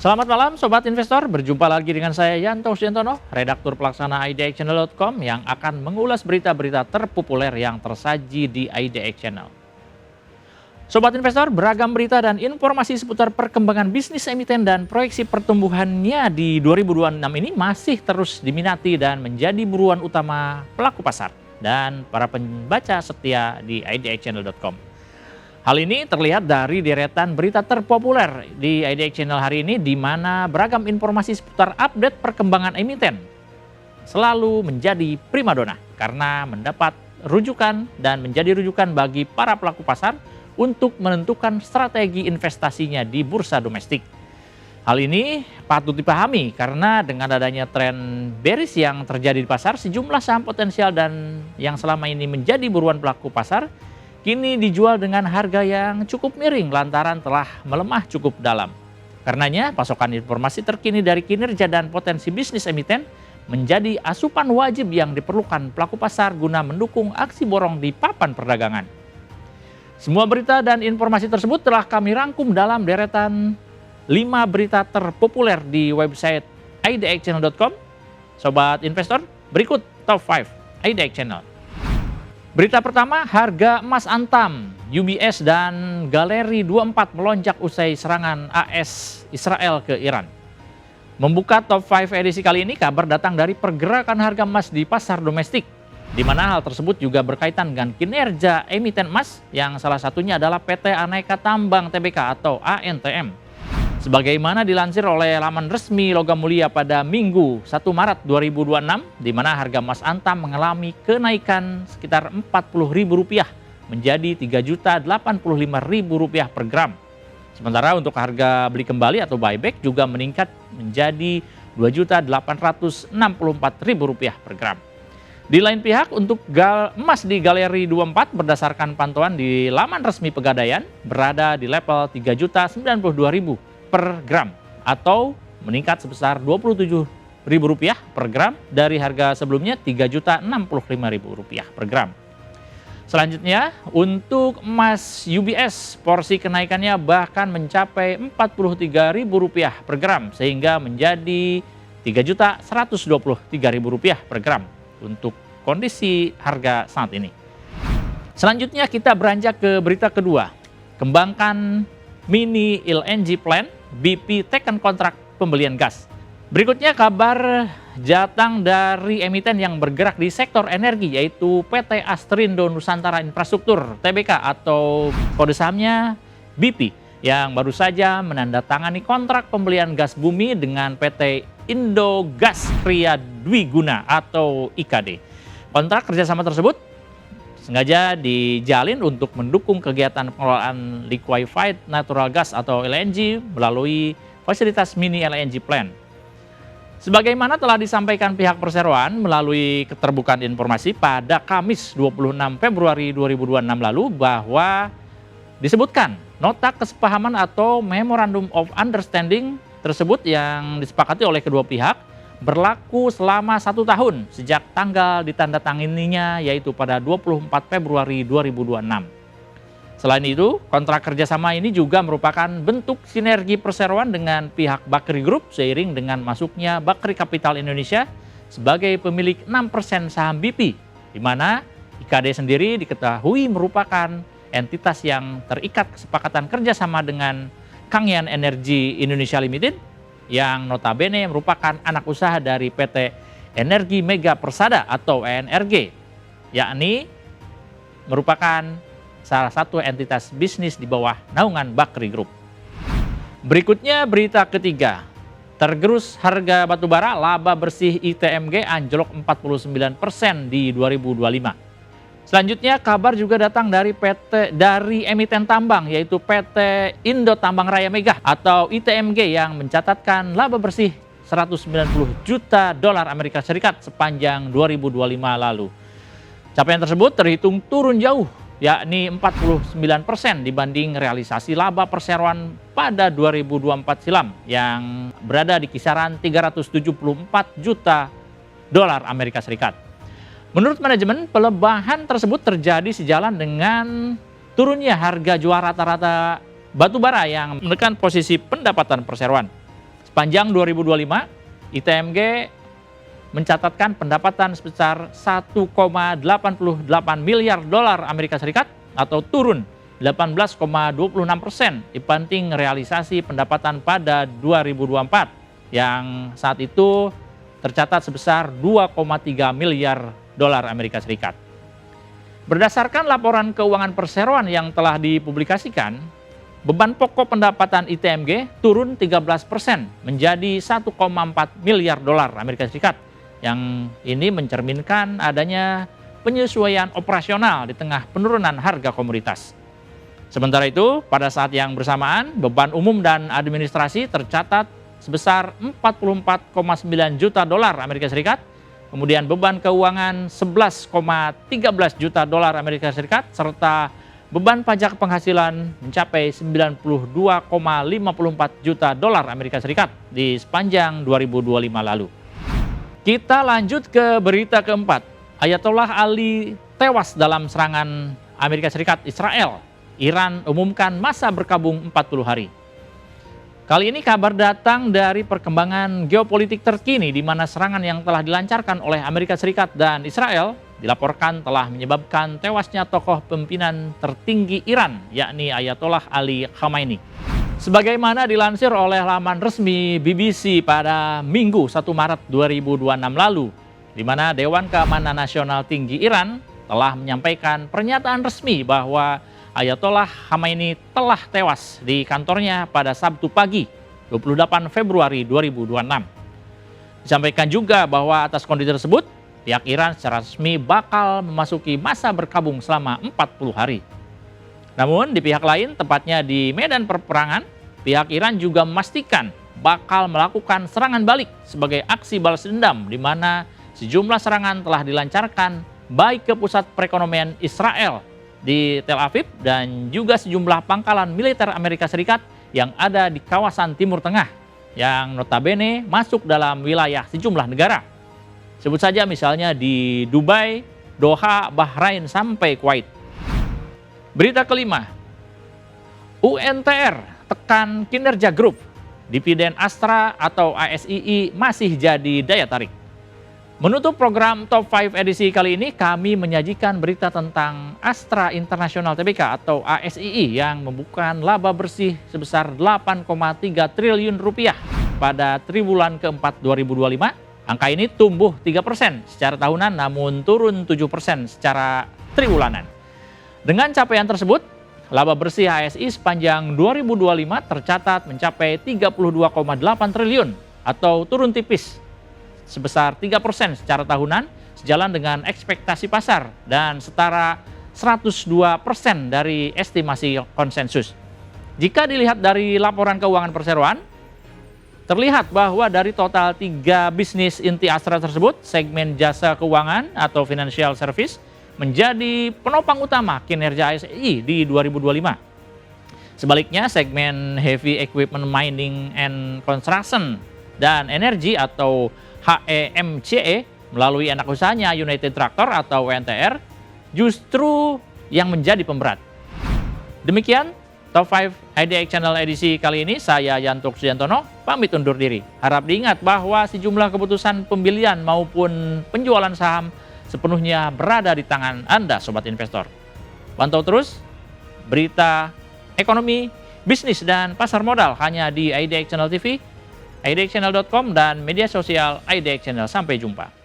Selamat malam Sobat Investor, berjumpa lagi dengan saya Yanto Siantono, redaktur pelaksana idxchannel.com yang akan mengulas berita-berita terpopuler yang tersaji di IDX Channel. Sobat Investor, beragam berita dan informasi seputar perkembangan bisnis emiten dan proyeksi pertumbuhannya di 2026 ini masih terus diminati dan menjadi buruan utama pelaku pasar dan para pembaca setia di idxchannel.com. Hal ini terlihat dari deretan berita terpopuler di IDX Channel hari ini, di mana beragam informasi seputar update perkembangan emiten selalu menjadi primadona karena mendapat rujukan dan menjadi rujukan bagi para pelaku pasar untuk menentukan strategi investasinya di bursa domestik. Hal ini patut dipahami karena dengan adanya tren bearish yang terjadi di pasar, sejumlah saham potensial dan yang selama ini menjadi buruan pelaku pasar kini dijual dengan harga yang cukup miring lantaran telah melemah cukup dalam. Karenanya, pasokan informasi terkini dari kinerja dan potensi bisnis emiten menjadi asupan wajib yang diperlukan pelaku pasar guna mendukung aksi borong di papan perdagangan. Semua berita dan informasi tersebut telah kami rangkum dalam deretan 5 berita terpopuler di website idxchannel.com. Sobat Investor, berikut Top 5 IDX Channel. Berita pertama, harga emas Antam, UBS dan Galeri 24 melonjak usai serangan AS Israel ke Iran. Membuka Top 5 edisi kali ini, kabar datang dari pergerakan harga emas di pasar domestik, di mana hal tersebut juga berkaitan dengan kinerja emiten emas yang salah satunya adalah PT Aneka Tambang Tbk atau ANTM. Sebagaimana dilansir oleh laman resmi Logam Mulia pada Minggu 1 Maret 2026, di mana harga emas Antam mengalami kenaikan sekitar Rp40.000 menjadi Rp3.085.000 per gram. Sementara untuk harga beli kembali atau buyback juga meningkat menjadi Rp2.864.000 per gram. Di lain pihak, untuk emas di Galeri 24 berdasarkan pantauan di laman resmi Pegadaian berada di level Rp3.092.000 per gram atau meningkat sebesar Rp27.000 per gram dari harga sebelumnya Rp3.065.000 per gram. Selanjutnya, untuk emas UBS, porsi kenaikannya bahkan mencapai Rp43.000 per gram sehingga menjadi Rp3.123.000 per gram untuk kondisi harga saat ini. Selanjutnya kita beranjak ke berita kedua. Kembangkan mini LNG plant, BP tekan kontrak pembelian gas. Berikutnya kabar datang dari emiten yang bergerak di sektor energi, yaitu PT Astrindo Nusantara Infrastruktur Tbk atau kode sahamnya BP, yang baru saja menandatangani kontrak pembelian gas bumi dengan PT Indogas Kria Dwiguna atau IKD. Kontrak kerjasama tersebut sengaja dijalin untuk mendukung kegiatan pengelolaan liquefied natural gas atau LNG melalui fasilitas mini LNG plant. Sebagaimana telah disampaikan pihak perseroan melalui keterbukaan informasi pada Kamis 26 Februari 2026 lalu bahwa disebutkan nota kesepahaman atau Memorandum of Understanding tersebut yang disepakati oleh kedua pihak berlaku selama 1 tahun sejak tanggal ditandatangininya, yaitu pada 24 Februari 2026. Selain itu, kontrak kerjasama ini juga merupakan bentuk sinergi perseroan dengan pihak Bakri Group seiring dengan masuknya Bakri Capital Indonesia sebagai pemilik 6% saham BP, di mana IKD sendiri diketahui merupakan entitas yang terikat kesepakatan kerjasama dengan Kangyan Energy Indonesia Limited, yang notabene merupakan anak usaha dari PT Energi Mega Persada atau ENRG, yakni merupakan salah satu entitas bisnis di bawah naungan Bakri Group. Berikutnya berita ketiga, tergerus harga batubara, laba bersih ITMG anjlok 49% di 2025. Selanjutnya kabar juga datang dari emiten tambang, yaitu PT Indo Tambang Raya Mega atau ITMG yang mencatatkan laba bersih $190 juta Amerika Serikat sepanjang 2025 lalu. Capaian tersebut terhitung turun jauh, yakni 49% dibanding realisasi laba perseroan pada 2024 silam yang berada di kisaran $374 juta Amerika Serikat. Menurut manajemen, pelebahan tersebut terjadi sejalan dengan turunnya harga jual rata-rata batubara yang menekan posisi pendapatan perseroan. Sepanjang 2025, ITMG mencatatkan pendapatan sebesar 1,88 miliar dolar Amerika Serikat atau turun 18,26% dibanding realisasi pendapatan pada 2024 yang saat itu tercatat sebesar 2,3 miliar dolar Amerika Serikat. Berdasarkan laporan keuangan perseroan yang telah dipublikasikan, beban pokok pendapatan ITMG turun 13% menjadi 1,4 miliar dolar Amerika Serikat. Yang ini mencerminkan adanya penyesuaian operasional di tengah penurunan harga komoditas. Sementara itu, pada saat yang bersamaan, beban umum dan administrasi tercatat sebesar 44,9 juta dolar Amerika Serikat, kemudian beban keuangan 11,13 juta dolar Amerika Serikat, serta beban pajak penghasilan mencapai 92,54 juta dolar Amerika Serikat di sepanjang 2025 lalu. Kita lanjut ke berita keempat. Ayatollah Ali tewas dalam serangan Amerika Serikat Israel. Iran umumkan masa berkabung 40 hari. Kali ini kabar datang dari perkembangan geopolitik terkini di mana serangan yang telah dilancarkan oleh Amerika Serikat dan Israel dilaporkan telah menyebabkan tewasnya tokoh pimpinan tertinggi Iran, yakni Ayatollah Ali Khamenei. Sebagaimana dilansir oleh laman resmi BBC pada Minggu 1 Maret 2026 lalu, di mana Dewan Keamanan Nasional Tinggi Iran telah menyampaikan pernyataan resmi bahwa Ayatollah Khamenei telah tewas di kantornya pada Sabtu pagi, 28 Februari 2026. Disampaikan juga bahwa atas kondisi tersebut, pihak Iran secara resmi bakal memasuki masa berkabung selama 40 hari. Namun di pihak lain, tepatnya di medan perperangan, pihak Iran juga memastikan bakal melakukan serangan balik sebagai aksi balas dendam di mana sejumlah serangan telah dilancarkan baik ke pusat perekonomian Israel di Tel Aviv dan juga sejumlah pangkalan militer Amerika Serikat yang ada di kawasan Timur Tengah yang notabene masuk dalam wilayah sejumlah negara. Sebut saja misalnya di Dubai, Doha, Bahrain sampai Kuwait. Berita kelima, UNTR tekan kinerja grup, dividen Astra atau ASII masih jadi daya tarik. Menutup program Top 5 edisi kali ini, kami menyajikan berita tentang Astra International Tbk atau ASII yang membuka laba bersih sebesar 8,3 triliun rupiah pada triwulan keempat 2025. Angka ini tumbuh 3% secara tahunan namun turun 7% secara triwulanan. Dengan capaian tersebut, laba bersih ASI sepanjang 2025 tercatat mencapai 32,8 triliun atau turun tipis sebesar 3% secara tahunan sejalan dengan ekspektasi pasar dan setara 102% dari estimasi konsensus. Jika dilihat dari laporan keuangan perseroan, terlihat bahwa dari total 3 bisnis inti Astra tersebut, segmen jasa keuangan atau financial service menjadi penopang utama kinerja ASI di 2025. Sebaliknya, segmen heavy equipment mining and construction dan energi atau HEMCE melalui anak usahanya United Tractor atau UNTR justru yang menjadi pemberat. Demikian Top 5 IDX Channel edisi kali ini. Saya Yantuk Sujantono, pamit undur diri. Harap diingat bahwa sejumlah keputusan pembelian maupun penjualan saham sepenuhnya berada di tangan Anda, Sobat Investor. Pantau terus berita ekonomi, bisnis, dan pasar modal hanya di IDX Channel TV, idxchannel.com, dan media sosial IDX Channel. Sampai jumpa.